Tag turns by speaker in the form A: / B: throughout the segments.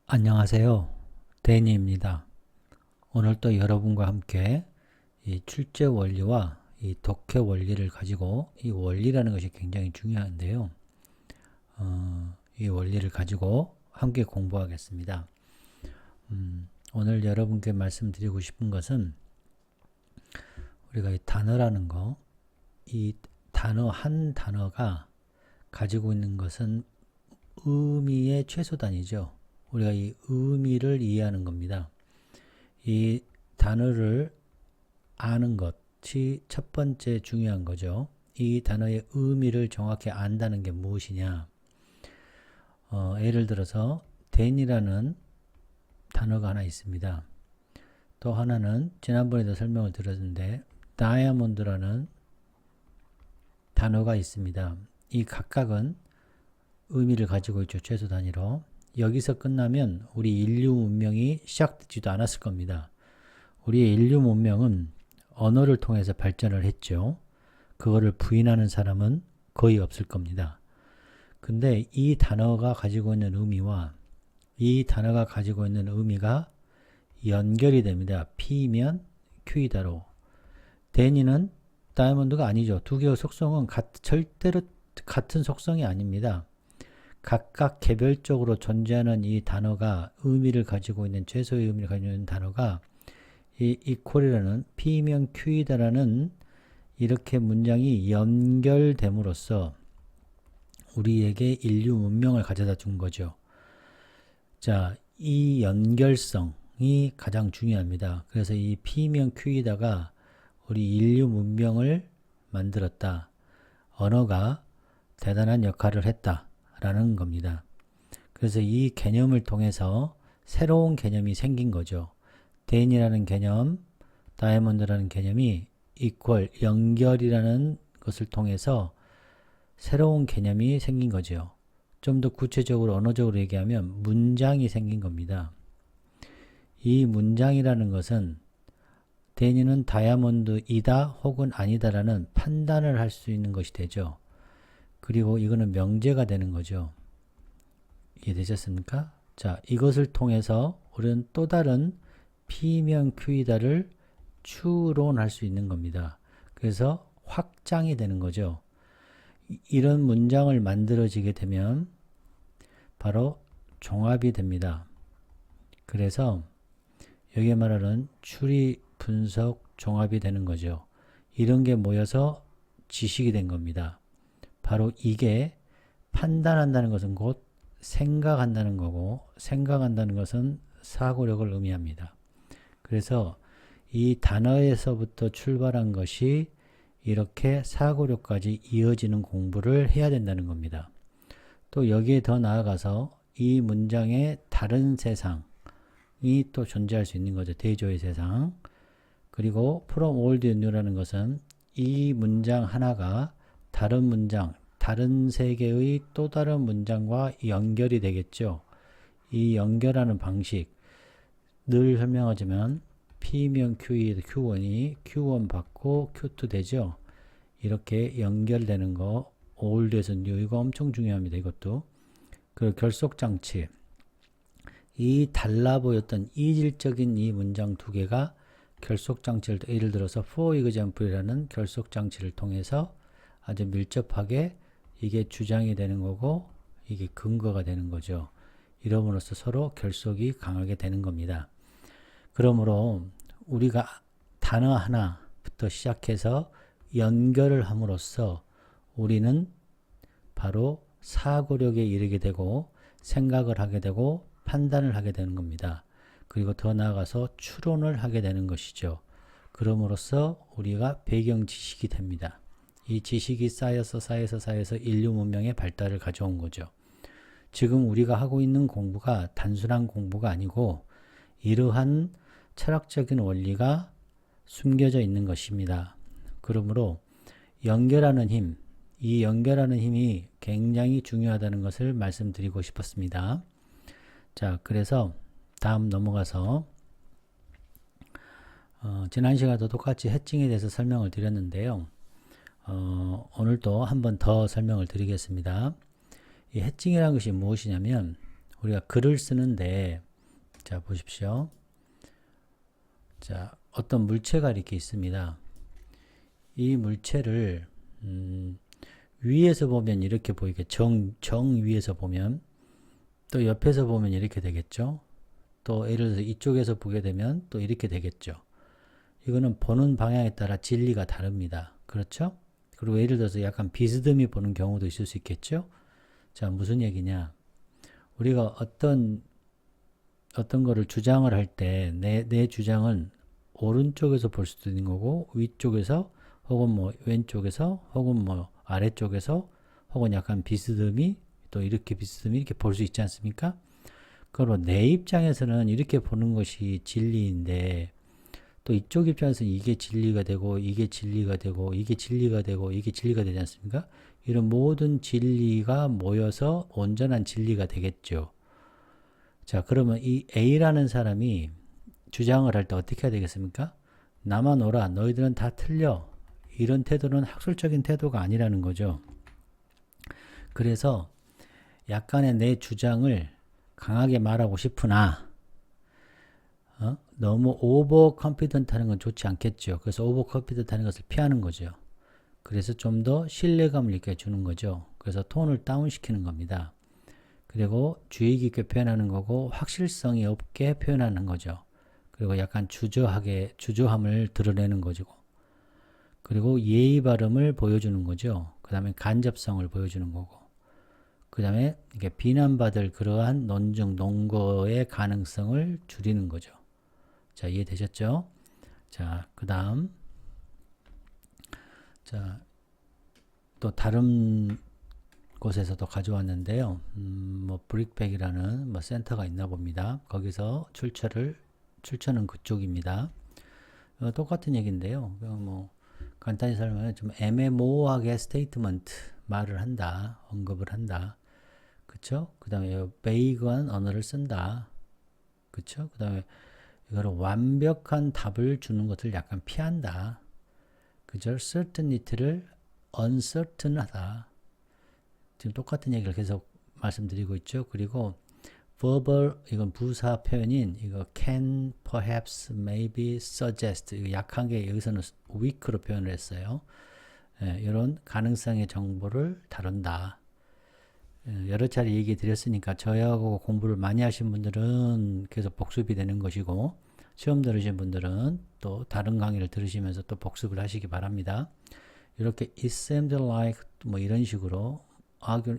A: 안녕하세요. 데니입니다. 오늘 또 여러분과 함께 이 출제 원리와 이 독해 원리를 가지고 이 원리라는 것이 굉장히 중요한데요. 이 원리를 가지고 함께 공부하겠습니다. 오늘 여러분께 말씀드리고 싶은 것은 우리가 이 단어라는 거, 이 단어 한 단어가 가지고 있는 것은 의미의 최소단이죠. 우리가 이 의미를 이해하는 겁니다. 이 단어를 아는 것이 첫 번째 중요한 거죠. 이 단어의 의미를 정확히 안다는 게 무엇이냐. 예를 들어서 dan이라는 단어가 하나 있습니다. 또 하나는 지난번에도 설명을 드렸는데 다이아몬드라는 단어가 있습니다. 이 각각은 의미를 가지고 있죠. 최소 단위로. 여기서 끝나면 우리 인류 문명이 시작되지도 않았을 겁니다. 우리의 인류 문명은 언어를 통해서 발전을 했죠. 그거를 부인하는 사람은 거의 없을 겁니다. 근데 이 단어가 가지고 있는 의미와 이 단어가 가지고 있는 의미가 연결이 됩니다. P면 Q이다로. 데니는 다이아몬드가 아니죠. 두 개의 속성은 절대로 같은 속성이 아닙니다. 각각 개별적으로 존재하는 이 단어가 의미를 가지고 있는 최소의 의미를 가지고 있는 단어가 이 equal이라는 P면 Q이다라는 이렇게 문장이 연결됨으로써 우리에게 인류 문명을 가져다 준 거죠. 자, 이 연결성이 가장 중요합니다. 그래서 이 P면 Q이다가 우리 인류 문명을 만들었다. 언어가 대단한 역할을 했다. 라는 겁니다. 그래서 이 개념을 통해서 새로운 개념이 생긴 거죠. dan이라는 개념, 다이아몬드라는 개념이 equal, 연결이라는 것을 통해서 새로운 개념이 생긴 거죠. 좀 더 구체적으로 언어적으로 얘기하면 문장이 생긴 겁니다. 이 문장이라는 것은 dan이는 다이아몬드이다 혹은 아니다라는 판단을 할 수 있는 것이 되죠. 그리고 이거는 명제가 되는 거죠. 이해되셨습니까? 자, 이것을 통해서 우리는 또 다른 P면 Q이다를 추론할 수 있는 겁니다. 그래서 확장이 되는 거죠. 이런 문장을 만들어지게 되면 바로 종합이 됩니다. 그래서 여기에 말하는 추리, 분석, 종합이 되는 거죠. 이런 게 모여서 지식이 된 겁니다. 바로 이게 판단한다는 것은 곧 생각한다는 거고 생각한다는 것은 사고력을 의미합니다. 그래서 이 단어에서부터 출발한 것이 이렇게 사고력까지 이어지는 공부를 해야 된다는 겁니다. 또 여기에 더 나아가서 이 문장에 다른 세상이 또 존재할 수 있는 거죠. 대조의 세상. 그리고 from old to new라는 것은 이 문장 하나가 다른 문장, 다른 세계의 또 다른 문장과 연결이 되겠죠. 이 연결하는 방식, 늘 설명하지만 P면 Q이 Q1이 Q1 받고 Q2 되죠. 이렇게 연결되는 거 old에서 new 이거 엄청 중요합니다. 이것도. 그리고 결속장치, 이 달라 보였던 이질적인 이 문장 두 개가 결속장치를 예를 들어서 for example이라는 결속장치를 통해서 아주 밀접하게 이게 주장이 되는 거고 이게 근거가 되는 거죠. 이러므로써 서로 결속이 강하게 되는 겁니다. 그러므로 우리가 단어 하나부터 시작해서 연결을 함으로써 우리는 바로 사고력에 이르게 되고 생각을 하게 되고 판단을 하게 되는 겁니다. 그리고 더 나아가서 추론을 하게 되는 것이죠. 그럼으로써 우리가 배경 지식이 됩니다. 이 지식이 쌓여서 인류 문명의 발달을 가져온 거죠. 지금 우리가 하고 있는 공부가 단순한 공부가 아니고 이러한 철학적인 원리가 숨겨져 있는 것입니다. 그러므로 연결하는 힘, 이 연결하는 힘이 굉장히 중요하다는 것을 말씀드리고 싶었습니다. 자, 그래서 다음 넘어가서 지난 시간에도 똑같이 해칭에 대해서 설명을 드렸는데요. 오늘도 한 번 더 설명을 드리겠습니다. 이 해칭이라는 것이 무엇이냐면 우리가 글을 쓰는데, 자, 보십시오. 자, 어떤 물체가 이렇게 있습니다. 이 물체를, 위에서 보면 이렇게 보이게, 정 위에서 보면, 또 옆에서 보면 이렇게 되겠죠. 또 예를 들어서 이쪽에서 보게 되면 또 이렇게 되겠죠. 이거는 보는 방향에 따라 진리가 다릅니다. 그렇죠? 그리고 예를 들어서 약간 비스듬히 보는 경우도 있을 수 있겠죠? 자, 무슨 얘기냐? 우리가 어떤 거를 주장을 할 때 내 주장은 오른쪽에서 볼 수도 있는 거고 위쪽에서 혹은 뭐 왼쪽에서 혹은 뭐 아래쪽에서 혹은 약간 비스듬히 또 이렇게 비스듬히 이렇게 볼 수 있지 않습니까? 그럼 내 입장에서는 이렇게 보는 것이 진리인데 또 이쪽 입장에서는 이게 진리가 되고 이게 진리가 되고 이게 진리가 되고 이게 진리가 되지 않습니까? 이런 모든 진리가 모여서 온전한 진리가 되겠죠. 자, 그러면 이 A라는 사람이 주장을 할 때 어떻게 해야 되겠습니까? 나만 오라, 너희들은 다 틀려. 이런 태도는 학술적인 태도가 아니라는 거죠. 그래서 약간의 내 주장을 강하게 말하고 싶으나 너무 오버 컨피던트 하는 건 좋지 않겠죠. 그래서 오버 컨피던트 하는 것을 피하는 거죠. 그래서 좀 더 신뢰감을 느껴주는 거죠. 그래서 톤을 다운 시키는 겁니다. 그리고 주의 깊게 표현하는 거고 확실성이 없게 표현하는 거죠. 그리고 약간 주저함을 드러내는 거죠. 그리고 예의 발음을 보여주는 거죠. 그 다음에 간접성을 보여주는 거고. 그 다음에 이게 비난받을 그러한 논증, 논거의 가능성을 줄이는 거죠. 자, 이해되셨죠? 자, 그 다음. 자, 또 다른 곳에서도 가져왔는데요. 뭐 브릭백이라는 뭐 센터가 있나 봅니다. 거기서 출처는 그쪽입니다. 똑같은 얘기인데요. 뭐 간단히 설명하면 좀 애매모호하게 스테이트먼트 말을 한다, 언급을 한다. 그쵸? 그 다음에 베이그한 언어를 쓴다. 그쵸? 그 다음에 이거를 완벽한 답을 주는 것을 약간 피한다. 그죠? certainty를 uncertain하다. 지금 똑같은 얘기를 계속 말씀드리고 있죠. 그리고 verbal 이건 부사 표현인 이거 can, perhaps, maybe, suggest 이거 약한 게 여기서는 weak로 표현을 했어요. 이런 가능성의 정보를 다룬다. 여러 차례 얘기 드렸으니까 저하고 공부를 많이 하신 분들은 계속 복습이 되는 것이고 처음 들으신 분들은 또 다른 강의를 들으시면서 또 복습을 하시기 바랍니다. 이렇게 it seemed like 뭐 이런 식으로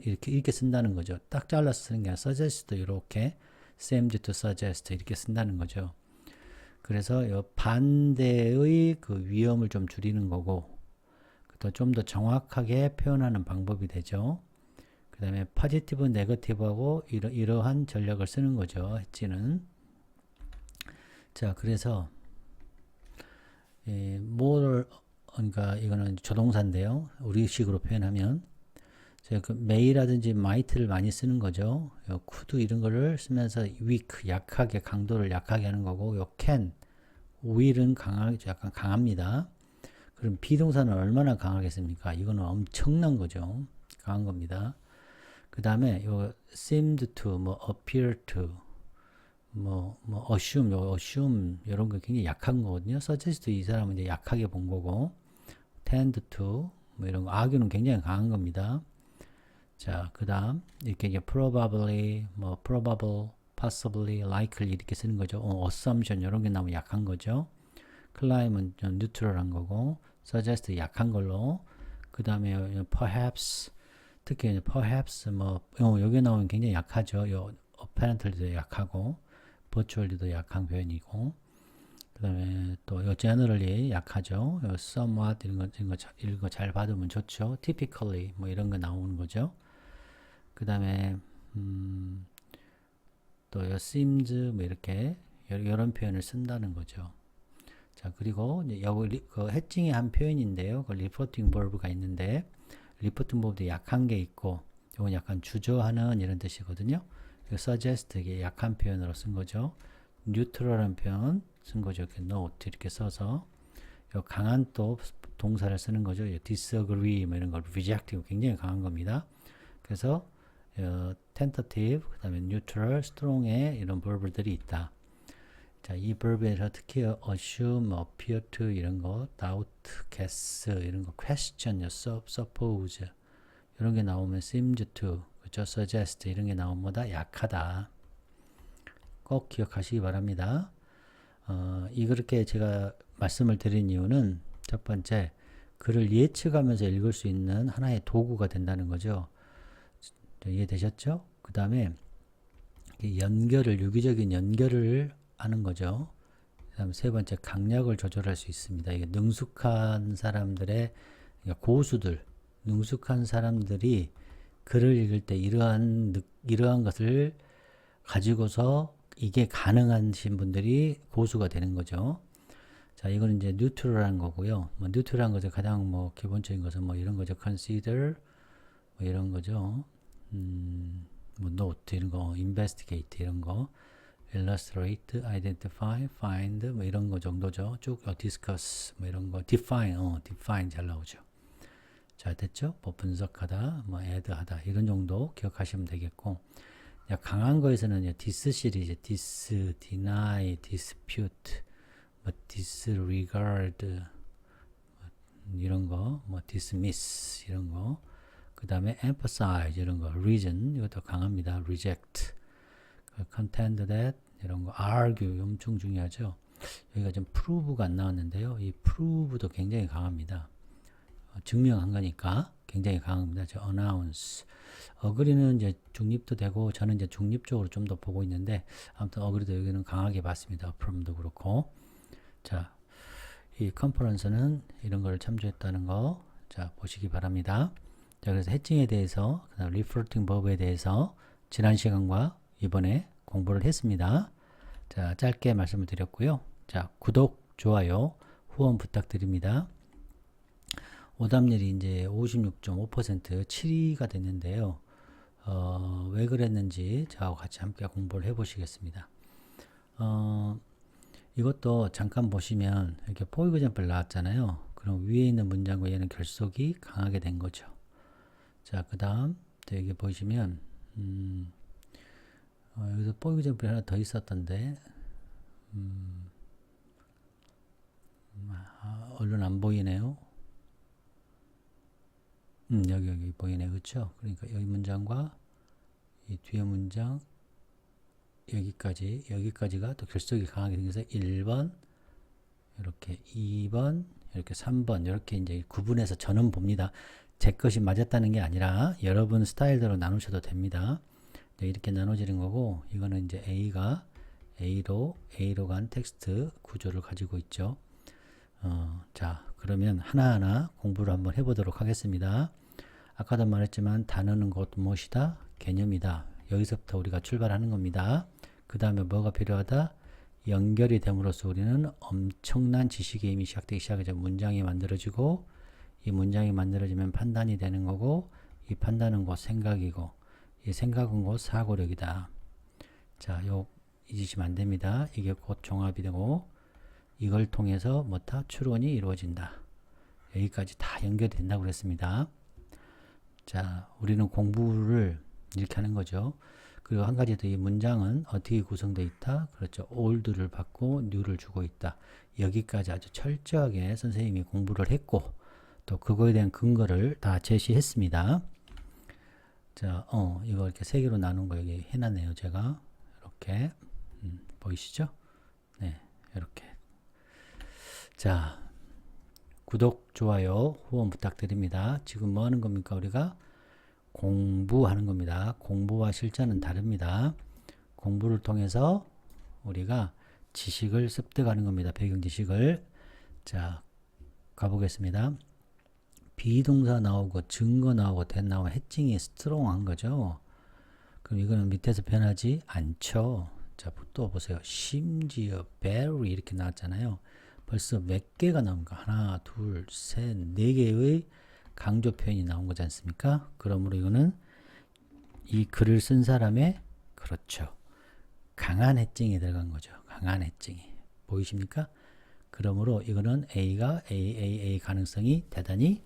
A: 이렇게 쓴다는 거죠. 딱 잘라서 쓰는 게 아니라 suggest 이렇게 seemed to suggest 이렇게 쓴다는 거죠. 그래서 반대의 그 위험을 좀 줄이는 거고 또 좀 더 정확하게 표현하는 방법이 되죠. 그 다음에 포지티브, 네거티브하고 이러한 전략을 쓰는 거죠. 엣지는. 자, 그래서 그러니까 이거는 조동사인데요. 우리식으로 표현하면 그 may라든지 might를 많이 쓰는 거죠. 요 could 이런 거를 쓰면서 weak, 약하게, 강도를 약하게 하는 거고 요 can, will은 약간 강합니다. 그럼 비동사는 얼마나 강하겠습니까? 이거는 엄청난 거죠. 강한 겁니다. 그 다음에 요 seemed to, 뭐 appear to, 뭐 assume, assume 이런 거 굉장히 약한 거거든요. suggest 이 사람은 이제 약하게 본 거고 tend to 뭐 이런 거 argue는 굉장히 강한 겁니다. 자, 그 다음 이렇게 이제 probably, 뭐 probable, possibly, likely 이렇게 쓰는 거죠. assumption 이런 게 나오면 약한 거죠. claim은 좀 neutral한 거고 suggest 약한 걸로 그 다음에 perhaps 특히 perhaps 뭐 여기 나오면 굉장히 약하죠. 요 apparently도 약하고 virtually도 약한 표현이고 그 다음에 또 요 generally 약하죠. 요 somewhat 이런 거 잘 받으면 좋죠. typically 뭐 이런 거 나오는 거죠. 그 다음에 또 요 seems 뭐 이렇게 이런 표현을 쓴다는 거죠. 자, 그리고 여기 그 해칭의 한 표현인데요. 그 reporting verb가 있는데 리포팅 버브도 약한 게 있고 이건 약간 주저하는 이런 뜻이거든요. suggest 이게 약한 표현으로 쓴 거죠. neutral한 표현 쓴 거죠. 이렇게 note 이렇게 써서 강한 또 동사를 쓰는 거죠. disagree 뭐 이런 걸 reject 굉장히 강한 겁니다. 그래서 tentative, 그 다음에 neutral, strong의 이런 verb들이 있다. 자, 이 verb에서 특히 assume, appear to 이런 거, doubt, guess 이런 거, question, suppose 이런 게 나오면 seems to, 그죠? suggest 이런 게 나오면 뭐다? 약하다. 꼭 기억하시기 바랍니다. 그렇게 제가 말씀을 드린 이유는 첫 번째, 글을 예측하면서 읽을 수 있는 하나의 도구가 된다는 거죠. 이해되셨죠? 그 다음에 유기적인 연결을 하는 거죠. 그 다음에 세 번째, 강약을 조절할 수 있습니다. 이게 능숙한 사람들의, 그러니까 고수들, 능숙한 사람들이 글을 읽을 때 이러한 것을 가지고서 이게 가능하신 분들이 고수가 되는 거죠. 자, 이거는 이제 뉴트럴한 거고요. 뭐 뉴트럴한 거죠. 가장 뭐 기본적인 것은 뭐 이런 거죠. consider 뭐 이런 거죠. 뭐 note 이런 거, investigate 이런 거, illustrate, identify, find 뭐 이런 거 정도죠. 쭉 discuss 뭐 이런 거, define 잘 나오죠. 자, 됐죠? 뭐 분석하다, 뭐 add하다 이런 정도 기억하시면 되겠고, 강한 거에서는 dis 시리즈, dis, deny, dispute, 뭐 disregard 이런 거, 뭐 dismiss 이런 거, 그 다음에 emphasize 이런 거, reason 이것도 강합니다. reject, contend that 이런 거, argue 엄청 중요하죠. 여기가 좀 prove가 안 나왔는데요. 이 prove도 굉장히 강합니다. 증명한 거니까 굉장히 강합니다. 저 announce, 어그리는 이제 중립도 되고 저는 이제 중립적으로 좀 더 보고 있는데 아무튼 어그리도 여기는 강하게 봤습니다. affirm도 그렇고. 자, 이 컨퍼런스는 이런 걸 참조했다는 거, 자, 보시기 바랍니다. 자, 그래서 해칭에 대해서, 그 다음 리프로팅 버브에 대해서 지난 시간과 이번에 공부를 했습니다. 자, 짧게 말씀을 드렸고요. 자, 구독, 좋아요, 후원 부탁드립니다. 오답률이 이제 56.5% 7위가 됐는데요. 왜 그랬는지 저하고 같이 함께 공부를 해보시겠습니다. 이것도 잠깐 보시면 이렇게 for example 나왔잖아요. 그럼 위에 있는 문장과 얘는 결속이 강하게 된 거죠. 자, 그 다음 여기 보시면 여기서 for example 하나 더 있었던데 얼른 안 보이네요. 여기 보이네. 그렇죠? 그러니까 여기 문장과 이 뒤에 문장 여기까지가 또 결속이 강하게 생겨서 1번 이렇게 2번 이렇게 3번 이렇게 이제 구분해서 저는 봅니다. 제 것이 맞았다는 게 아니라 여러분 스타일대로 나누셔도 됩니다. 이렇게 나눠지는 거고, 이거는 이제 A가 A로 간 텍스트 구조를 가지고 있죠. 자, 그러면 하나하나 공부를 한번 해보도록 하겠습니다. 아까도 말했지만 단어는 곧 무엇이다? 개념이다. 여기서부터 우리가 출발하는 겁니다. 그 다음에 뭐가 필요하다? 연결이 됨으로써 우리는 엄청난 지식의 힘이 시작되기 시작하죠. 문장이 만들어지고, 이 문장이 만들어지면 판단이 되는 거고, 이 판단은 곧 생각이고, 이 생각은 곧 사고력이다. 자, 잊으시면 안 됩니다. 이게 곧 종합이 되고, 이걸 통해서 뭐다? 추론이 이루어진다. 여기까지 다 연결이 된다고 그랬습니다. 자, 우리는 공부를 이렇게 하는 거죠. 그리고 한 가지 더, 이 문장은 어떻게 구성되어 있다? 그렇죠. old를 받고 new를 주고 있다. 여기까지 아주 철저하게 선생님이 공부를 했고, 또 그거에 대한 근거를 다 제시했습니다. 자, 이거 이렇게 세 개로 나눈 거 여기 해놨네요. 제가 이렇게 보이시죠? 네, 이렇게. 자, 구독, 좋아요, 후원 부탁드립니다. 지금 뭐 하는 겁니까? 우리가 공부하는 겁니다. 공부와 실전은 다릅니다. 공부를 통해서 우리가 지식을 습득하는 겁니다. 배경 지식을. 자, 가보겠습니다. 비동사 나오고 증거 나오고 that 나오고 해칭이 스트롱한 거죠. 그럼 이거는 밑에서 변하지 않죠. 자, 또 보세요. 심지어 very 이렇게 나왔잖아요. 벌써 몇 개가 나온가? 하나, 둘, 셋, 네 개의 강조 표현이 나온 거지 않습니까? 그러므로 이거는 이 글을 쓴 사람의, 그렇죠, 강한 해칭이 들어간 거죠. 강한 해칭이. 보이십니까? 그러므로 이거는 A가 A 가능성이 대단히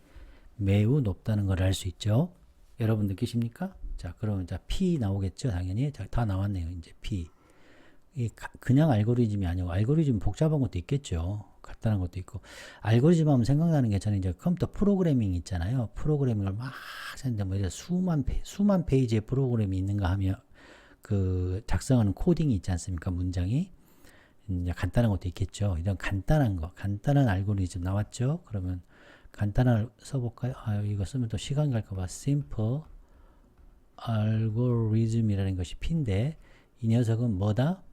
A: 매우 높다는 걸 알 수 있죠. 여러분 느끼십니까? 자, 그러면 자, P 나오겠죠, 당연히. 자, 다 나왔네요, 이제 P. 그냥 알고리즘이 아니고 알고리즘 복잡한 것도 있겠죠. 간단한 것도 있고. 알고리즘 하면 생각나는 게 저는 이제 컴퓨터 프로그래밍 있잖아요. 프로그래밍을 막 했는데 뭐 수만 페이지의 프로그램이 있는가 하면 그 작성하는 코딩이 있지 않습니까? 문장이. 이제 간단한 것도 있겠죠. 이런 간단한 거, 간단한 알고리즘 나왔죠. 그러면 간단한 써볼까요? 이거 쓰면 또 시간 갈까봐 simple 알고리즘이라는 것이 P인데 이 녀석은 뭐다?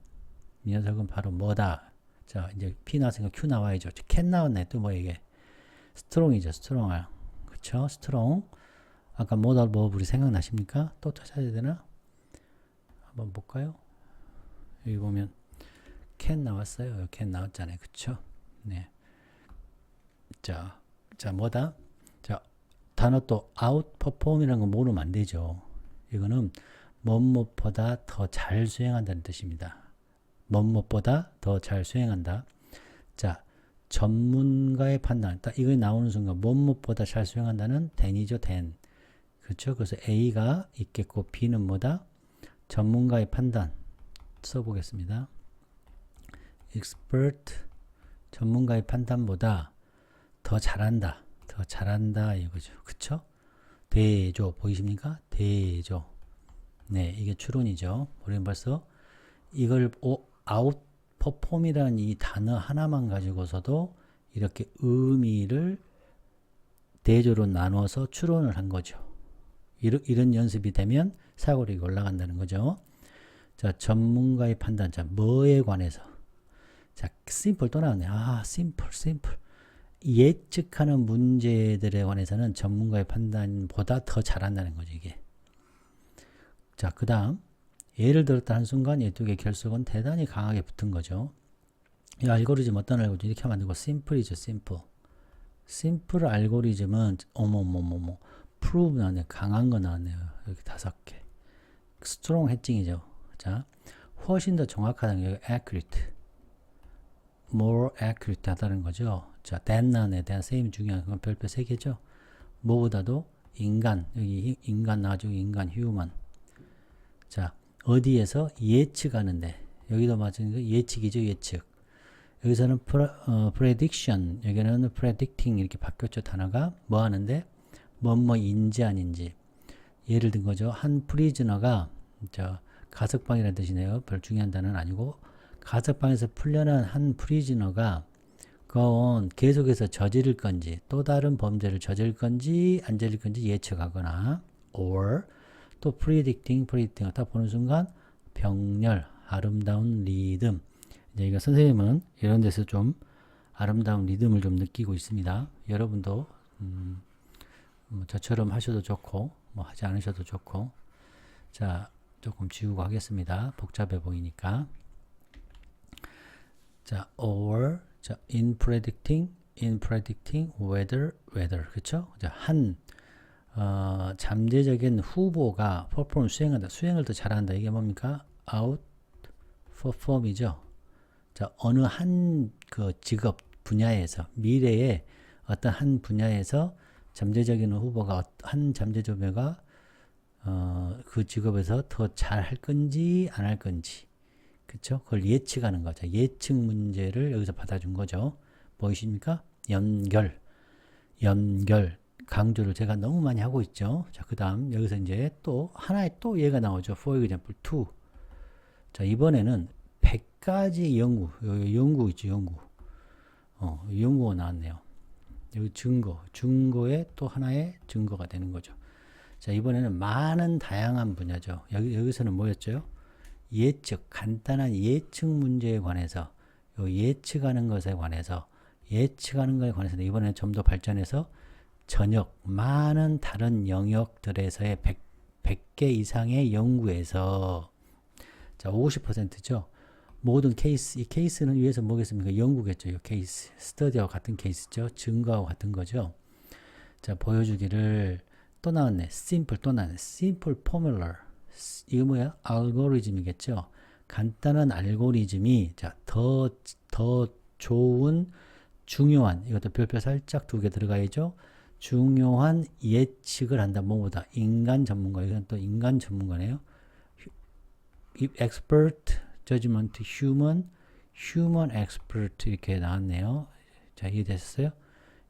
A: 이 녀석은 바로 뭐다? 자, 이제 P 나왔으니까 Q 나와야죠. can 나왔네. 또 뭐 이게 스트롱이죠. 스트롱. 그쵸? 스트롱. 아까 모달 버블이 생각나십니까? 또 찾아야 되나? 한번 볼까요? 여기 보면 can 나왔어요. can 나왔잖아요. 그쵸? 네. 자, 뭐다? 자, 단어 또 outperform이라는 거 모르면 안 되죠. 이거는 뭐뭐보다 더 잘 수행한다는 뜻입니다. 뭐뭐보다 더 잘 수행한다. 자, 전문가의 판단. 딱 이거 나오는 순간 뭐뭐보다 잘 수행한다는 than이죠, than. 그렇죠? 그래서 A가 있겠고 B는 뭐다? 전문가의 판단. 써보겠습니다. expert 전문가의 판단보다 더 잘한다. 더 잘한다 이거죠. 그쵸? 대조 보이십니까? 대조. 네, 이게 추론이죠. 우리는 벌써 이걸 아웃퍼폼이라는 이 단어 하나만 가지고서도 이렇게 의미를 대조로 나눠서 추론을 한 거죠. 이런 연습이 되면 사고력이 올라간다는 거죠. 자, 전문가의 판단. 자, 뭐에 관해서? 자, 심플 또 나왔네. 심플. 예측하는 문제들에 관해서는 전문가의 판단보다 더 잘한다는 거죠, 이게. 자, 그 다음, 예를 들었다 한 순간 이 두 개 결속은 대단히 강하게 붙은 거죠. 이 알고리즘 어떤 알고리즘? 이렇게 만들고, 심플이죠, 심플. 심플 알고리즘은, 프로브 나왔네요. 강한 거 나왔네요. 여기 5개. 스트롱 해칭이죠. 자, 훨씬 더 정확하다는 게 accurate. more accurate 하다는 거죠. 자, than에 대한 same 중요한 건 별표 3개죠. 뭐보다도 인간, 여기 인간 나와주고 인간, human. 자, 어디에서 예측하는데, 여기도 마찬가지로 예측이죠, 예측. 여기서는 prediction, 여기는 predicting 이렇게 바뀌었죠, 단어가. 뭐 하는데, 뭐뭐인지 아닌지. 예를 든 거죠. 한 프리즈너가, 가석방이라는 뜻이네요. 별 중요한 단어는 아니고, 가석방에서 풀려난 한 프리즈너가 그건 계속해서 저지를 건지 또 다른 범죄를 저질 건지 안 저질 건지 예측하거나 or 또 predicting 딱 보는 순간 병렬, 아름다운 리듬. 이제 이거 선생님은 이런 데서 좀 아름다운 리듬을 좀 느끼고 있습니다. 여러분도 저처럼 하셔도 좋고 뭐 하지 않으셔도 좋고. 자, 조금 지우고 하겠습니다. 복잡해 보이니까. 자, or, 자, in predicting whether, 그쵸? 자, 잠재적인 후보가 perform 수행을 더 잘한다. 이게 뭡니까? outperform이죠. 자, 어느 한 그 직업 분야에서, 미래의 어떤 한 분야에서 잠재적인 후보가, 한 잠재적 후보가 그 직업에서 더 잘할 건지, 안 할 건지. 그쵸? 그걸 예측하는 거죠. 예측 문제를 여기서 받아준 거죠. 보이십니까? 연결. 강조를 제가 너무 많이 하고 있죠. 자, 그 다음, 여기서 이제 또, 하나의 또 예가 나오죠. For example, 2. 자, 이번에는 100가지 연구 있죠, 연구가 나왔네요. 여기 증거의 또 하나의 증거가 되는 거죠. 자, 이번에는 많은 다양한 분야죠. 여기서는 뭐였죠? 예측, 간단한 예측 문제에 관해서, 예측하는 것에 관해서 이번에는 좀 더 발전해서 많은 다른 영역들에서의 100개 이상의 연구에서, 자, 50%죠. 모든 케이스, 이 케이스는 위에서 뭐겠습니까? 연구겠죠. 이 케이스, 스터디와 같은 케이스죠. 증거와 같은 거죠. 자, 보여주기를 또 나왔네. simple formula. 이거 뭐야? 알고리즘이겠죠. 간단한 알고리즘이 더 좋은 중요한 이것도 별표 살짝 2개 들어가야죠. 중요한 예측을 한다. 뭐보다 인간 전문가. 이건 또 인간 전문가네요. expert, judgment, human expert 이렇게 나왔네요. 자, 이해되셨어요?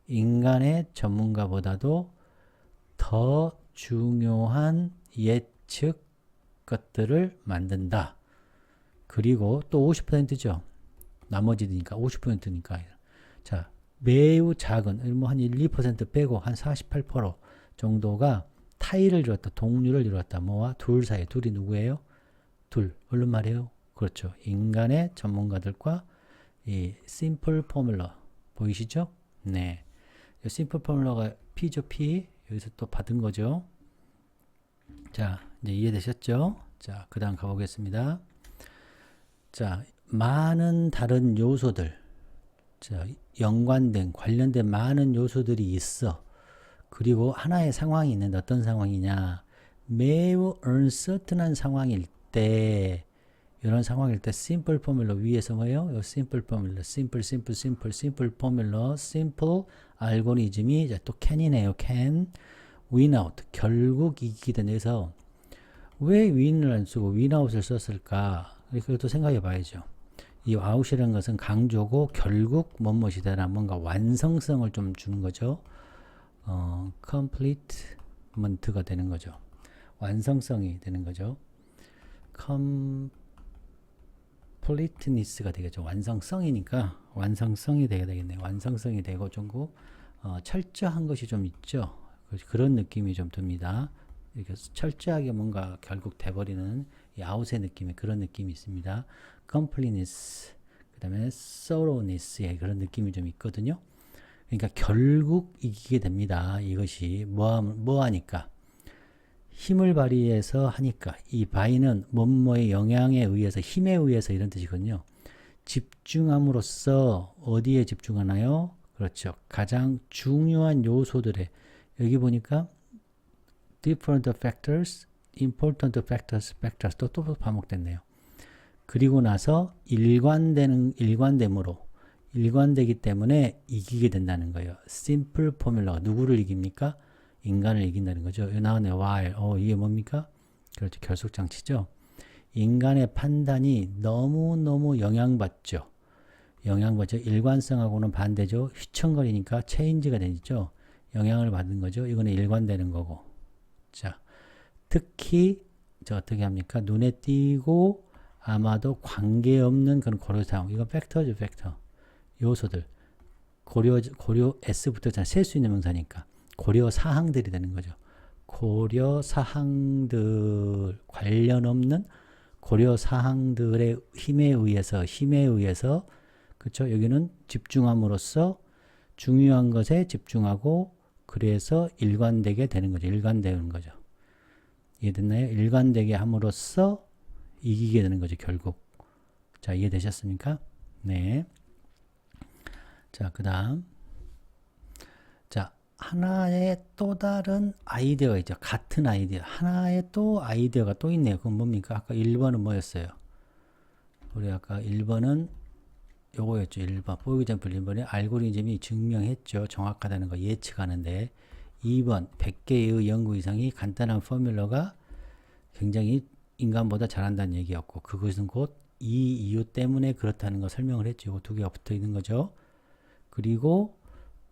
A: 인간의 전문가보다도 더 중요한 예측 것들을 만든다. 그리고 또 50%죠. 나머지니까 50%니까. 자, 매우 작은 뭐 한 1, 2% 빼고 한 48% 정도가 타의를 이루었다. 동류를 이루었다. 뭐와 둘 사이. 둘이 누구예요? 둘. 얼른 말해요. 그렇죠. 인간의 전문가들과 이 심플 포뮬러 보이시죠? 네. 이 심플 포뮬러가 P죠, P. 여기서 또 받은 거죠. 자, 이제 이해되셨죠? 자, 그 다음 가보겠습니다. 자, 많은 다른 요소들, 자, 연관된, 관련된 많은 요소들이 있어. 그리고 하나의 상황이 있는데 어떤 상황이냐? 매우 uncertain한 상황일 때, 이런 상황일 때 simple 포뮬러 위에서 뭐예요? 이 simple 포뮬러, simple 포뮬러, simple 알고리즘이 이제 또 can이네요. can, win out, 결국 이기게 된다. 그래서 왜 win을 안 쓰고 win out을 썼을까? 그것도 생각해 봐야죠. 이 out이라는 것은 강조고 결국 뭐뭐이다라 뭔가 완성성을 좀 주는 거죠. completement가 되는 거죠. 완성성이 되는 거죠. completeness가 되겠죠. 완성성이니까 완성성이 되게 되겠네요. 완성성이 되고 좀 철저한 것이 좀 있죠. 그런 느낌이 좀 듭니다. 이렇게 철저하게 뭔가 결국 돼버리는 이 아웃의 느낌의 그런 느낌이 있습니다. completeness, 그 다음에 thoroughness의 그런 느낌이 좀 있거든요. 그러니까 결국 이기게 됩니다. 이것이 뭐 하니까 힘을 발휘해서 하니까 이 바이는 뭐뭐의 영향에 의해서 힘에 의해서 이런 뜻이거든요. 집중함으로써 어디에 집중하나요? 그렇죠. 가장 중요한 요소들에 여기 보니까 different factors, important factors 또 반복됐네요. 그리고 나서 일관되기 때문에 이기게 된다는 거예요. simple 포뮬러가 누구를 이깁니까? 인간을 이긴다는 거죠. 여기 나오네요. while. 이게 뭡니까? 그렇죠. 결속장치죠. 인간의 판단이 너무너무 영향받죠. 일관성하고는 반대죠. 휘청거리니까 체인지가 되죠. 영향을 받는 거죠. 이거는 일관되는 거고. 자, 특히 어떻게 합니까? 눈에 띄고 아마도 관계없는 그런 고려사항. 이건 팩터죠, 팩터. 요소들. 고려 S부터 셀 수 있는 명사니까. 고려사항들이 되는 거죠. 고려사항들, 관련 없는 고려사항들의 힘에 의해서, 그쵸? 여기는 집중함으로써 중요한 것에 집중하고, 그래서 일관되게 되는 거죠. 일관되는 거죠. 이해됐나요? 일관되게 함으로써 이기게 되는 거죠, 결국. 자, 이해되셨습니까? 네. 자, 그 다음. 자, 하나의 또 다른 아이디어가 있죠. 같은 아이디어. 하나의 또 아이디어가 또 있네요. 그건 뭡니까? 아까 1번은 뭐였어요? 우리 아까 1번은 요거였죠. 1번. For example 1번에 알고리즘이 증명했죠. 정확하다는 거 예측하는데 2번 100개의 연구 이상이 간단한 포뮬러가 굉장히 인간보다 잘한다는 얘기였고 그것은 곧 이 이유 때문에 그렇다는 거 설명을 했죠. 이거 두 개가 붙어 있는 거죠. 그리고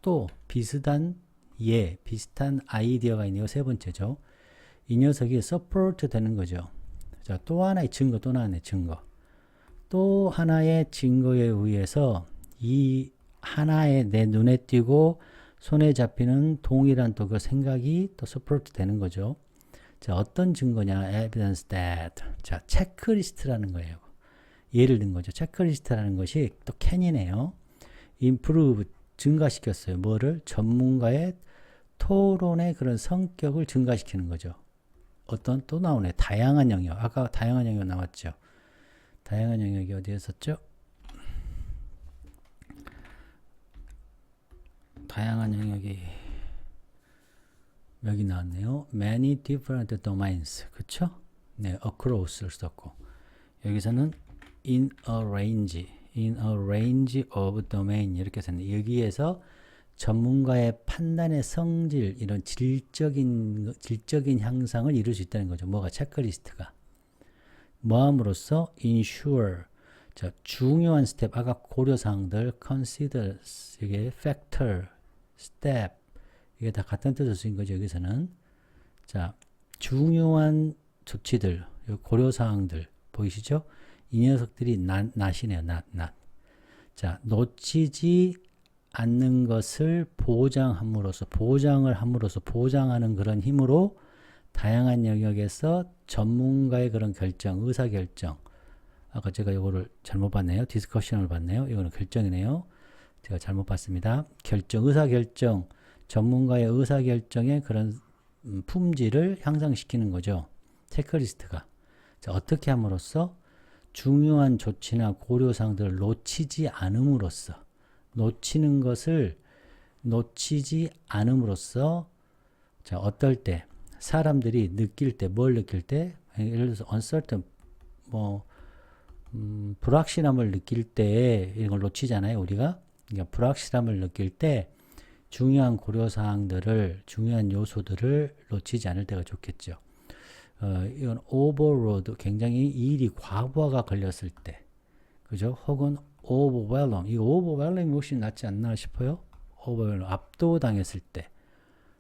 A: 또 비슷한 아이디어가 있네요. 세 번째죠. 이 녀석이 서포트 되는 거죠. 자, 또 하나의 증거, 또 하나의 증거에 의해서 이 하나의 내 눈에 띄고 손에 잡히는 동일한 또 그 생각이 또 서포트 되는 거죠. 자, 어떤 증거냐? evidence that. 자, 체크리스트라는 거예요. 예를 든 거죠. 체크리스트라는 것이 또 can이네요. improve, 증가시켰어요. 뭐를? 전문가의 토론의 그런 성격을 증가시키는 거죠. 어떤 또 나오네. 다양한 영역. 아까 다양한 영역 나왔죠. 다양한 영역이 어디였었죠? 다양한 영역이 여기 나왔네요. Many different domains. 그쵸? 네, across를 썼고 여기서는 in a range of domain 이렇게 썼네. 여기에서 전문가의 판단의 성질, 이런 질적인 향상을 이룰 수 있다는 거죠. 뭐가 체크리스트가. 뭐함으로써 ensure, 자, 중요한 스텝, 아까 고려사항들, consider, 이게 factor, step, 이게 다 같은 뜻을 쓰인 거죠. 여기서는. 자, 중요한 조치들, 고려사항들, 보이시죠? 이 녀석들이 낫이네요. 낫. 자, 놓치지 않는 것을 보장을 함으로써 보장하는 그런 힘으로 다양한 영역에서 전문가의 그런 결정, 의사결정. 아까 제가 이거를 잘못 봤네요. 디스커션을 봤네요. 이거는 결정이네요. 제가 잘못 봤습니다. 의사결정, 전문가의 의사결정의 그런 품질을 향상시키는 거죠. 체크리스트가. 자, 어떻게 함으로써? 중요한 조치나 고려사항들을 놓치지 않음으로써, 놓치지 않음으로써, 자, 어떨 때, 사람들이 느낄 때, 뭘 느낄 때, 예를 들어서 uncertain, 불확실함을 느낄 때, 이런 걸 놓치잖아요, 우리가. 그러니까 불확실함을 느낄 때, 중요한 고려사항들을, 중요한 요소들을 놓치지 않을 때가 좋겠죠. 이건 overload, 굉장히 일이 과부하가 걸렸을 때, 그죠? 혹은 overwhelm, 이 overwhelm이 혹시 낫지 않나 싶어요? overwhelm, 압도당했을 때.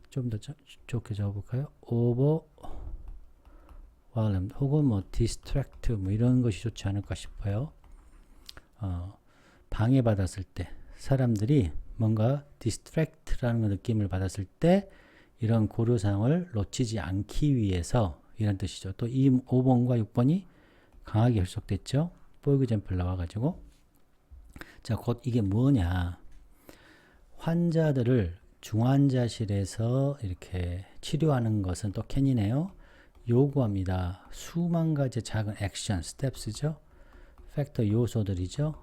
A: 좀 더 좋게 적어볼까요? overwhelm, 혹은 뭐 distract, 뭐 이런 것이 좋지 않을까 싶어요. 방해받았을 때, 사람들이 뭔가 distract라는 느낌을 받았을 때, 이런 고려사항을 놓치지 않기 위해서, 이런 뜻이죠. 또 이 5번과 6번이 강하게 해석됐죠. for example 나와가지고. 자, 곧 이게 뭐냐. 환자들을 중환자실에서 이렇게 치료하는 것은 또 캔이네요. 요구합니다. 수만 가지 작은 액션, 스텝스죠. 팩터 요소들이죠.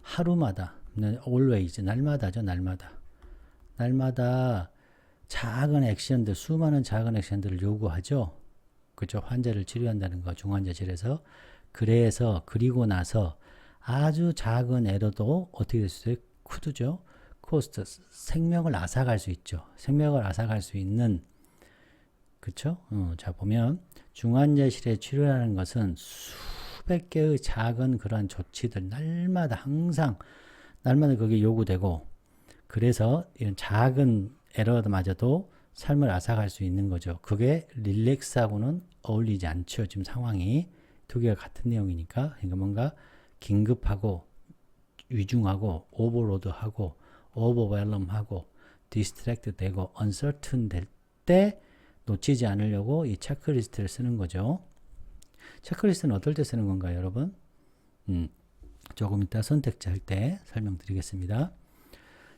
A: 하루마다, always, 날마다죠. 날마다 작은 액션들, 수많은 작은 액션들을 요구하죠. 그죠? 환자를 치료한다는 거, 중환자실에서. 그리고 나서 아주 작은 에러도 어떻게 될 수 있어요? 쿠드죠? 코스트, 생명을 앗아갈 수 있죠. 생명을 앗아갈 수 있는, 그쵸? 자, 보면, 중환자실에 치료하는 것은 수백 개의 작은 그러한 조치들, 날마다 그게 요구되고, 그래서 이런 작은 에러마저도 삶을 앗아갈 수 있는 거죠. 그게 릴렉스하고는 어울리지 않죠. 지금 상황이 두 개가 같은 내용이니까. 그러니까 뭔가 긴급하고 위중하고 오버로드하고 오버웰럼하고 디스트랙트 되고 uncertain 될 때 놓치지 않으려고 이 체크리스트를 쓰는 거죠. 체크리스트는 어떨 때 쓰는 건가요, 여러분? 조금 이따 선택지 할 때 설명드리겠습니다.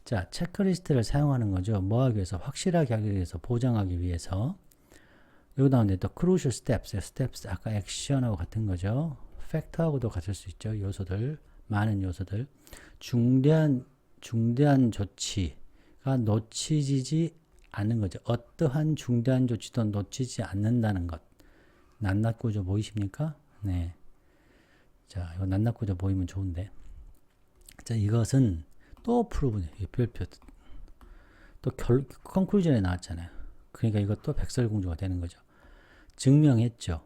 A: 자, 체크리스트를 사용하는 거죠. 뭐 하기 위해서? 확실하게 하기 위해서, 보장하기 위해서. 여기 나오는데 또 crucial steps, 아까 액션하고 같은 거죠. 팩터하고도 같을 수 있죠. 요소들, 많은 요소들. 중대한 조치가 놓치지 않는 거죠. 어떠한 중대한 조치도 놓치지 않는다는 것. 낱낱구조 보이십니까? 네. 자, 이거 낱낱구조 보이면 좋은데. 자, 이것은 또 프로브네요. 별표. 또 컨클루전에 나왔잖아요. 그러니까 이것도 백설공주가 되는 거죠. 증명했죠.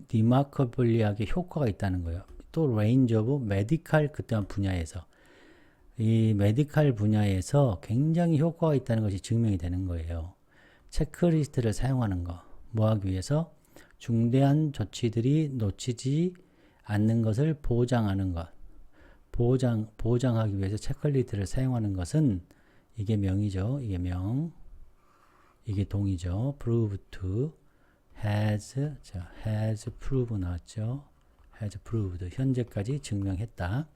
A: 리마커블리하게 효과가 있다는 거예요. 또 레인지 오브 메디칼 그때한 분야에서 이 메디칼 분야에서 굉장히 효과가 있다는 것이 증명이 되는 거예요. 체크리스트를 사용하는 거. 뭐 하기 위해서? 중대한 조치들이 놓치지 않는 것을 보장하는 것. 보장하기 위해서 체크리스트를 사용하는 것은 이게 명이죠. 이게 명. 이게 동이죠. prove to, has prove 나왔죠. has proved. 현재까지 증명했다.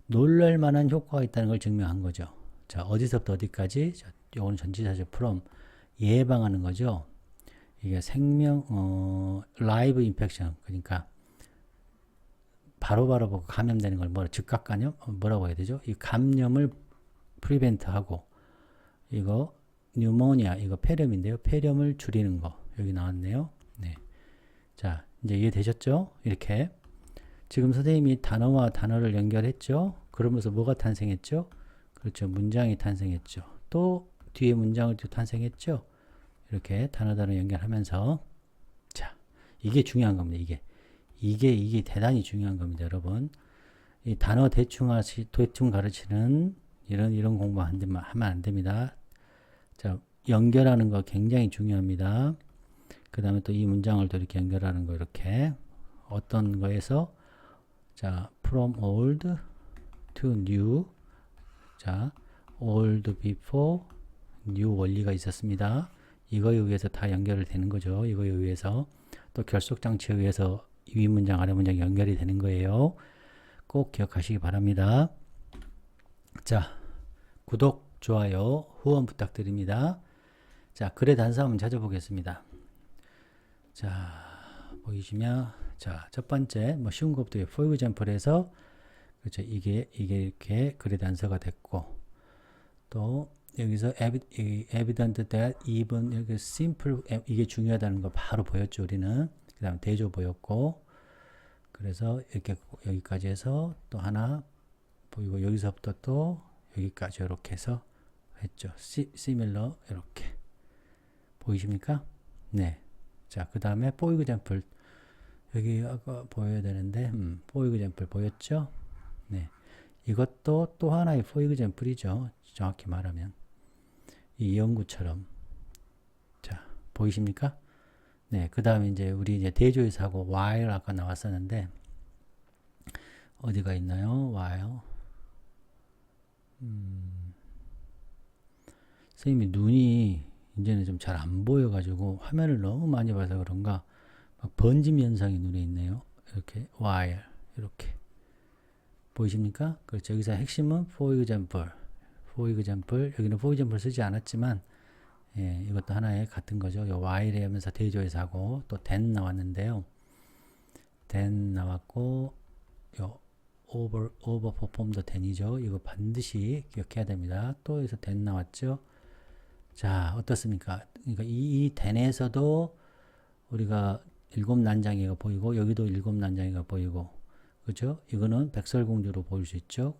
A: 놀랄만한 효과가 있다는 걸 증명한 거죠. 자, 어디서부터 어디까지? 자, 요거는 전치사죠. from. 예방하는 거죠. 이게 라이브 인펙션. 그러니까, 바로 감염되는 걸 즉각 감염? 뭐라고 해야 되죠? 이 감염을 프리벤트하고, 이거, 뉴모니아, 이거 폐렴인데요. 폐렴을 줄이는 거. 여기 나왔네요. 네. 자, 이제 이해되셨죠? 이렇게. 지금 선생님이 단어와 단어를 연결했죠? 그러면서 뭐가 탄생했죠? 그렇죠. 문장이 탄생했죠. 또 뒤에 문장을 또 탄생했죠. 이렇게 단어 연결하면서 자, 이게 중요한 겁니다. 이게 대단히 중요한 겁니다, 여러분. 이 단어 대충 가르치는 이런 공부 하면 안 됩니다. 자, 연결하는 거 굉장히 중요합니다. 그 다음에 또 이 문장을 또 이렇게 연결하는 거 이렇게 어떤 거에서 자, from old to new 자, old before new 원리가 있었습니다. 이거에 의해서 다 연결이 되는 거죠. 이거에 의해서 또 결속 장치에 의해서 위 문장 아래 문장 연결이 되는 거예요. 꼭 기억하시기 바랍니다. 자, 구독, 좋아요, 후원 부탁드립니다. 자, 글의 단서 한번 찾아보겠습니다. 자, 보이시면 자, 첫 번째 뭐 쉬운 것부터 for example에서 그렇죠. 이게 이렇게 글의 단서가 됐고 또 여기서 evident that even 여기 simple 이게 중요하다는 거 바로 보였죠. 우리는 그 다음 대조 보였고 그래서 이렇게 여기까지 해서 또 하나 보이고 여기서부터 또 여기까지 이렇게 해서 했죠. similar 이렇게 보이십니까? 네. 자, 그 다음에 for example 여기 아까 보여야 되는데 for example 보였죠? 네. 이것도 또 하나의 for example이죠. 정확히 말하면 이 연구처럼 자, 보이십니까? 네. 그 다음에 이제 우리 이제 대조에서 하고 while 아까 나왔었는데 어디가 있나요? while 선생님이 눈이 이제는 좀 잘 안 보여가지고 화면을 너무 많이 봐서 그런가 막 번짐 현상이 눈에 있네요. 이렇게 while 이렇게 보이십니까? 그렇죠. 여기서 핵심은 for example 여기는 for example 쓰지 않았지만 예, 이것도 하나의 같은 거죠. 요 while 하면서 대조해서 하고 또 then 나왔는데요. then 나왔고 요 overperformed then이죠. 이거 반드시 기억해야 됩니다. 또 여기서 then 나왔죠. 자, 어떻습니까? 그러니까 이 then에서도 우리가 7난장이가 보이고 여기도 7난장이가 보이고 그죠? 이거는 백설공주로 보일 수 있죠.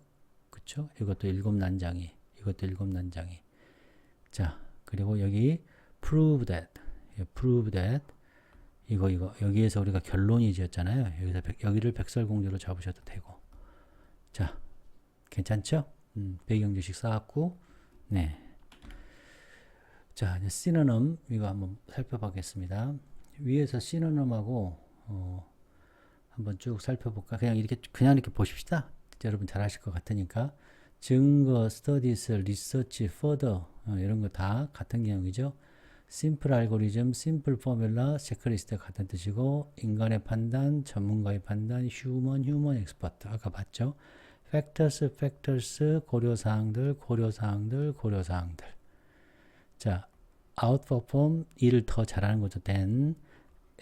A: 그쵸? 이것도 7난장이 이것도 7난장이 자, 그리고 여기 prove that 이거 여기에서 우리가 결론이 지었잖아요. 여기를 백설공주로 잡으셔도 되고 자, 괜찮죠? 배경지식 쌓았고 네. 자, 이제 시노님 이거 한번 살펴보겠습니다. 위에서 시노님하고 한번 쭉 살펴볼까? 그냥 이렇게 보십시다. 여러분 잘 하실 것 같으니까 증거, 스터디스, 리서치, 퍼더 이런 거 다 같은 개념이죠. 심플 알고리즘, 심플 포뮬라, 체크리스트 같은 뜻이고 인간의 판단, 전문가의 판단, 휴먼 엑스퍼트 아까 봤죠. 팩터스, 고려사항들. 자, outperform 일을 더 잘하는 거죠. than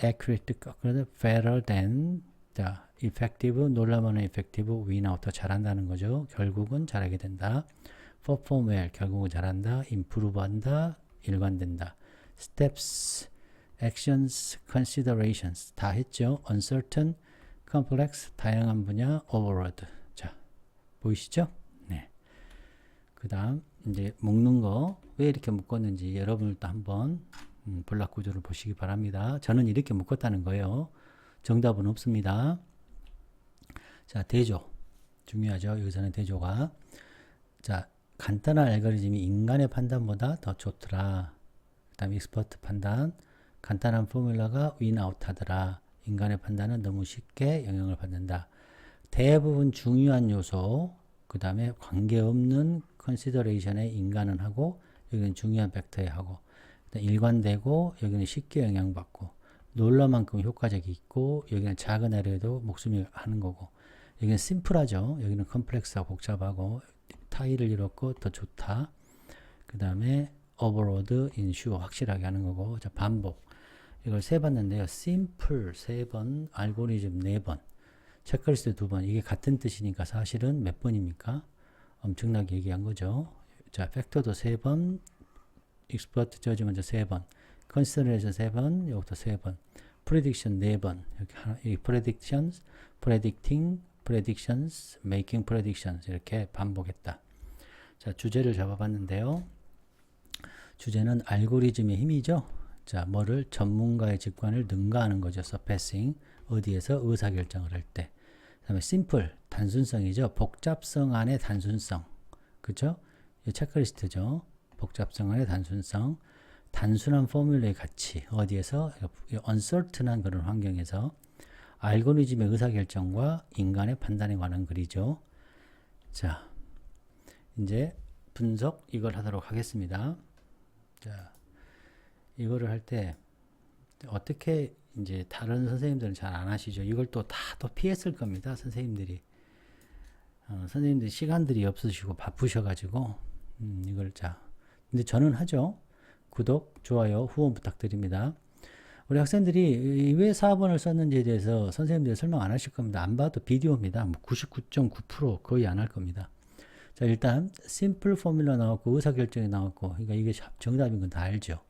A: accurate 그래서 better than 자, effective 놀라면 effective win out 더 잘한다는 거죠. 결국은 잘하게 된다. perform well 결국은 잘한다. improve 한다. 일관된다. steps, actions, considerations 다 했죠. uncertain, complex 다양한 분야, overload 자, 보이시죠? 네. 그 다음 이제 묶는 거 왜 이렇게 묶었는지 여러분들도 한번 블락 구조를 보시기 바랍니다. 저는 이렇게 묶었다는 거예요. 정답은 없습니다. 자, 대조 중요하죠. 여기서는 대조가 자, 간단한 알고리즘이 인간의 판단보다 더 좋더라. 그 다음에 익스퍼트 판단 간단한 포뮬러가 윈아웃 하더라. 인간의 판단은 너무 쉽게 영향을 받는다. 대부분 중요한 요소 그 다음에 관계없는 컨시더레이션에 인간은 하고 여기는 중요한 팩터에 하고 일관되고 여기는 쉽게 영향받고 놀라만큼 효과적이 있고 여기는 작은 에러에도 목숨이 하는 거고 여기는 심플하죠. 여기는 컴플렉스하고 복잡하고 타일을 잃었고 더 좋다. 그 다음에 overload, ensure 확실하게 하는 거고 자, 반복 이걸 세 봤는데요. simple 3번 알고리즘 4번 체크리스트 2번 이게 같은 뜻이니까 사실은 몇 번입니까? 엄청나게 얘기한 거죠. 자, 팩터도 3번, expert judgment 3번, consideration 3번, 이것도 3번, prediction 4번, 여기 predictions, predicting, predictions, making predictions 이렇게 반복했다. 자, 주제를 잡아봤는데요. 주제는 알고리즘의 힘이죠. 자, 뭐를 전문가의 직관을 능가하는 거죠. 서패싱. 어디에서 의사결정을 할 때. 그다음에 심플, 단순성이죠. 복잡성 안의 단순성. 그죠? 이 체크리스트죠. 복잡성 안의 단순성. 단순한 포뮬러의 가치. 어디에서? uncertain한 그런 환경에서 알고리즘의 의사결정과 인간의 판단에 관한 글이죠. 자, 이제 분석 이걸 하도록 하겠습니다. 자, 이거를 할 때 어떻게 이제 다른 선생님들은 잘 안 하시죠. 이걸 또 피했을 겁니다. 선생님들이. 선생님들이 시간들이 없으시고 바쁘셔가지고 이걸 근데 저는 하죠. 구독, 좋아요, 후원 부탁드립니다. 우리 학생들이 왜 4번을 썼는지에 대해서 선생님들이 설명 안 하실 겁니다. 안 봐도 비디오입니다. 99.9% 거의 안 할 겁니다. 자, 일단 심플 포뮬러 나왔고 의사결정이 나왔고, 그러니까 이게 정답인 건 다 알죠.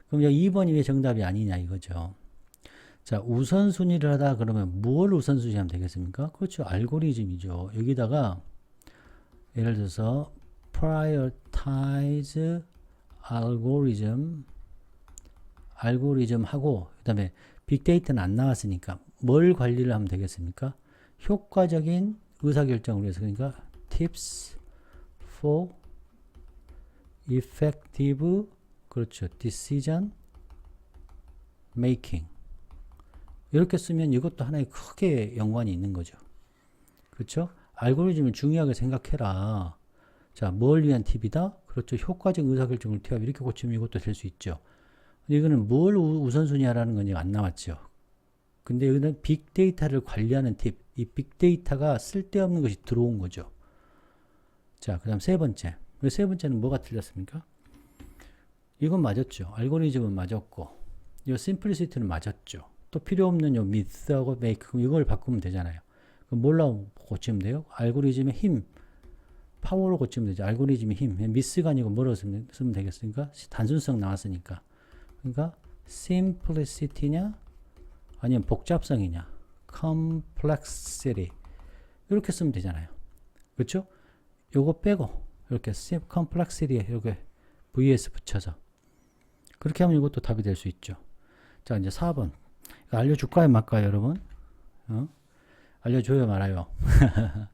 A: 그럼 여기 2번이 왜 정답이 아니냐 이거죠. 자, 우선순위를 하다 그러면 뭘 우선순위하면 되겠습니까? 그렇죠. 알고리즘이죠. 여기다가 예를 들어서 prioritize 알고리즘 하고 그다음에 빅데이터는 안 나왔으니까 뭘 관리를 하면 되겠습니까? 효과적인 의사결정을 위해서, 그러니까 tips for effective, 그렇죠, decision making. 이렇게 쓰면 이것도 하나의 크게 연관이 있는 거죠. 그렇죠? 알고리즘을 중요하게 생각해라. 자, 뭘 위한 팁이다? 그렇죠. 효과적 의사결정을 팁, 이렇게 고치면 이것도 될 수 있죠. 이거는 뭘 우선순위하라는 건 안 나왔죠. 근데 여기는 빅데이터를 관리하는 팁. 이 빅데이터가 쓸데없는 것이 들어온 거죠. 자, 그 다음 세 번째. 세 번째는 뭐가 틀렸습니까? 이건 맞았죠. 알고리즘은 맞았고, 이 심플리시티는 맞았죠. 또 필요 없는 요 미스하고 메이크, 이걸 바꾸면 되잖아요. 그럼 뭘로 고치면 돼요? 알고리즘의 힘, 파워로 고치면 되죠. 알고리즘의 힘. 미스가 아니고 뭐로 쓰면 되겠습니까? 단순성 나왔으니까. 그러니까 simplicity냐 아니면 복잡성이냐, complexity, 이렇게 쓰면 되잖아요. 그렇죠? 요거 빼고 이렇게 complexity에 이렇게 vs 붙여서 그렇게 하면 이것도 답이 될 수 있죠. 자, 이제 4번. 알려줄까요 말까요 여러분? 알려줘요 말아요?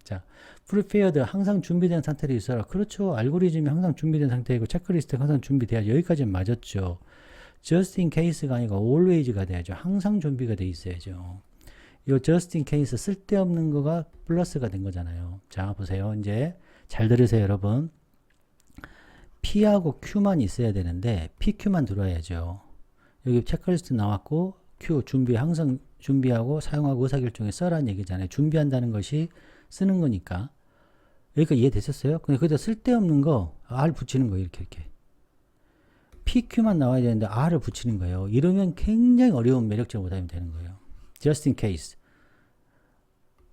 A: 자, prepared, 항상 준비된 상태로 있어라. 그렇죠. 알고리즘이 항상 준비된 상태이고 체크리스트가 항상 준비돼야, 여기까지는 맞았죠. just in case가 아니고 always가 돼야죠. 항상 준비가 돼 있어야죠. 이 just in case, 쓸데없는 거가 플러스가 된 거잖아요. 자, 보세요. 이제 잘 들으세요 여러분. P하고 Q만 있어야 되는데 PQ만 들어와야죠. 여기 체크리스트 나왔고 Q, 항상 준비하고 사용하고 의사결정에 써라는 얘기잖아요. 준비한다는 것이 쓰는 거니까. 여기까지 이해되셨어요? 근데 거기다 쓸데없는 거 R 붙이는 거예요. 이렇게. PQ만 나와야 되는데 R을 붙이는 거예요. 이러면 굉장히 어려운 매력적으로 답이 되는 거예요. Just in case.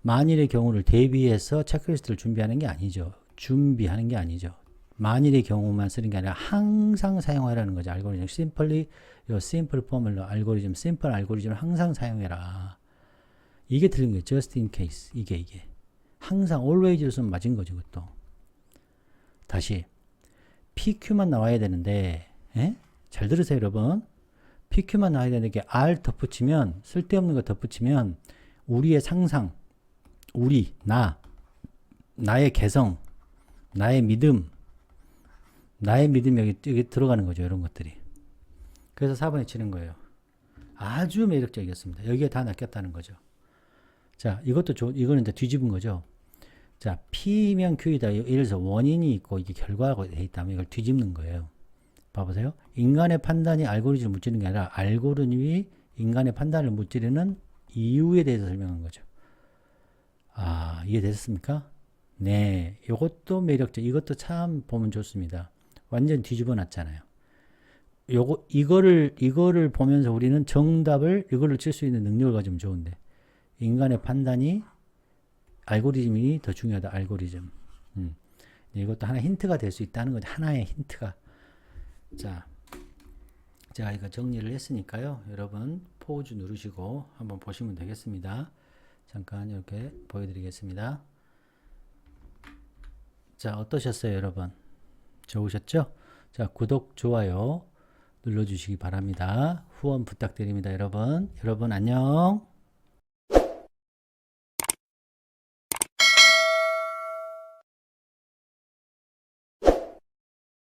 A: 만일의 경우를 대비해서 체크리스트를 준비하는 게 아니죠. 준비하는 게 아니죠. 만일의 경우만 쓰는 게 아니라 항상 사용하라는 거죠. 알고리즘. simply, 요 simple formula 알고리즘, simple 알고리즘을 항상 사용해라. 이게 틀린 거예요. just in case. 이게. 항상 always를 쓰면 맞은 거죠. 그것도. 다시. PQ만 나와야 되는데, 잘 들으세요, 여러분. PQ만 나와야 되는데, 이게 R 덧붙이면, 쓸데없는 거 덧붙이면, 우리의 상상, 나의 개성, 나의 믿음이 여기 들어가는 거죠. 이런 것들이. 그래서 4번에 치는 거예요. 아주 매력적이었습니다. 여기에 다 낚였다는 거죠. 자, 이거는 이제 뒤집은 거죠. 자, P면 Q이다. 예를 들어서 원인이 있고 이게 결과가 돼 있다면 이걸 뒤집는 거예요. 봐보세요. 인간의 판단이 알고리즘을 무찌르는 게 아니라 알고리즘이 인간의 판단을 무찌르는 이유에 대해서 설명한 거죠. 아, 이해되셨습니까? 네. 이것도 매력적. 이것도 참 보면 좋습니다. 완전 뒤집어 놨잖아요. 이거를 보면서 우리는 정답을, 이거를 칠 수 있는 능력을 가지면 좋은데. 인간의 판단이, 알고리즘이 더 중요하다. 알고리즘. 이것도 하나 힌트가 될 수 있다는 거죠. 하나의 힌트가. 자, 제가 이거 정리를 했으니까요. 여러분 포즈 누르시고 한번 보시면 되겠습니다. 잠깐 이렇게 보여드리겠습니다. 자, 어떠셨어요, 여러분? 좋으셨죠? 자, 구독, 좋아요 눌러주시기 바랍니다. 후원 부탁드립니다, 여러분. 여러분, 안녕.